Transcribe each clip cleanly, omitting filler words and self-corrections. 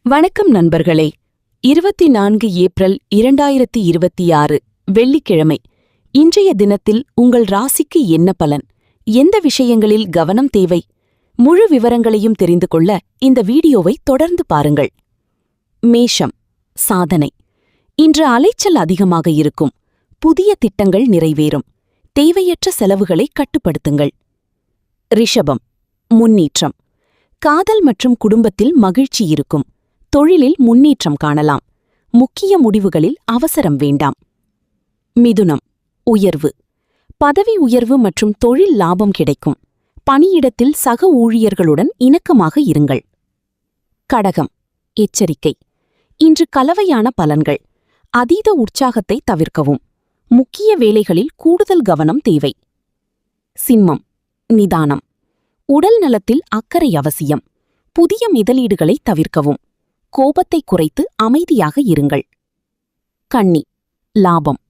வணக்கம் நண்பர்களே. 24 ஏப்ரல் 2026 வெள்ளிக்கிழமை. இன்றைய தினத்தில் உங்கள் ராசிக்கு என்ன பலன், எந்த விஷயங்களில் கவனம் தேவை, முழு விவரங்களையும் தெரிந்து கொள்ள இந்த வீடியோவை தொடர்ந்து பாருங்கள். மேஷம். சாதனை. இன்று அலைச்சல் அதிகமாக இருக்கும். புதிய திட்டங்கள் நிறைவேறும். தேவையற்ற செலவுகளை கட்டுப்படுத்துங்கள். ரிஷபம். முன்னேற்றம். காதல் மற்றும் குடும்பத்தில் மகிழ்ச்சி இருக்கும். தொழிலில் முன்னேற்றம் காணலாம். முக்கிய முடிவுகளில் அவசரம் வேண்டாம். மிதுனம். உயர்வு. பதவி உயர்வு மற்றும் தொழில் லாபம் கிடைக்கும். பணியிடத்தில் சக ஊழியர்களுடன் இணக்கமாக இருங்கள். கடகம். எச்சரிக்கை. இன்று கலவையான பலன்கள். அதீத உற்சாகத்தை தவிர்க்கவும். முக்கிய வேலைகளில் கூடுதல் கவனம் தேவை. சிம்மம். நிதானம். உடல் நலத்தில் அக்கறை அவசியம். புதிய முதலீடுகளை தவிர்க்கவும். கோபத்தை குறைத்து அமைதியாக இருங்கள். கன்னி. லாபம்.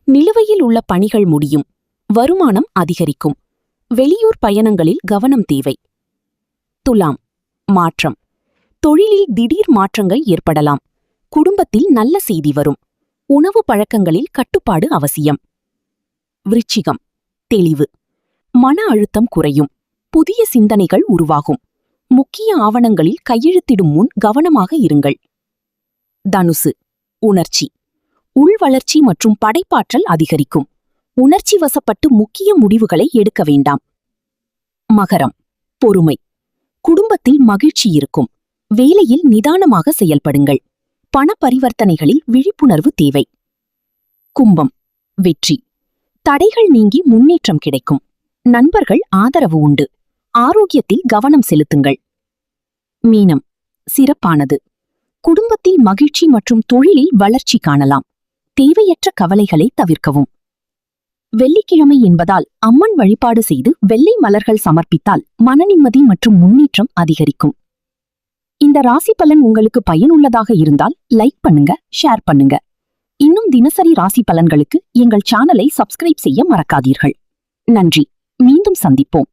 நிலுவையில் உள்ள பணிகள் முடியும். வருமானம் அதிகரிக்கும். வெளியூர் பயணங்களில் கவனம் தேவை. துலாம். மாற்றம். தொழிலில் திடீர் மாற்றங்கள் ஏற்படலாம். குடும்பத்தில் நல்ல செய்தி வரும். உணவு பழக்கங்களில் கட்டுப்பாடு அவசியம். விருச்சிகம். தெளிவு. மன அழுத்தம் குறையும். புதிய சிந்தனைகள் உருவாகும். முக்கிய ஆவணங்களில் கையெழுத்திடும் முன் கவனமாக இருங்கள். தனுசு. உணர்ச்சி. உள்வளர்ச்சி மற்றும் படைப்பாற்றல் அதிகரிக்கும். உணர்ச்சி வசப்பட்டு முக்கிய முடிவுகளை எடுக்க வேண்டாம். மகரம். பொறுமை. குடும்பத்தில் மகிழ்ச்சி இருக்கும். வேலையில் நிதானமாக செயல்படுங்கள். பண பரிவர்த்தனைகளில் விழிப்புணர்வு தேவை. கும்பம். வெற்றி. தடைகள் நீங்கி முன்னேற்றம் கிடைக்கும். நண்பர்கள் ஆதரவு உண்டு. ஆரோக்கியத்தில் கவனம் செலுத்துங்கள். மீனம். சிறப்பானது. குடும்பத்தில் மகிழ்ச்சி மற்றும் தொழிலில் வளர்ச்சி காணலாம். தேவையற்ற கவலைகளை தவிர்க்கவும். வெள்ளிக்கிழமை என்பதால் அம்மன் வழிபாடு செய்து வெள்ளை மலர்கள் சமர்ப்பித்தால் மனநிம்மதி மற்றும் முன்னேற்றம் அதிகரிக்கும். இந்த ராசி பலன் உங்களுக்கு பயனுள்ளதாக இருந்தால் லைக் பண்ணுங்க, ஷேர் பண்ணுங்க. இன்னும் தினசரி ராசி பலன்களுக்கு எங்கள் சேனலை சப்ஸ்கிரைப் செய்ய மறக்காதீர்கள். நன்றி. மீண்டும் சந்திப்போம்.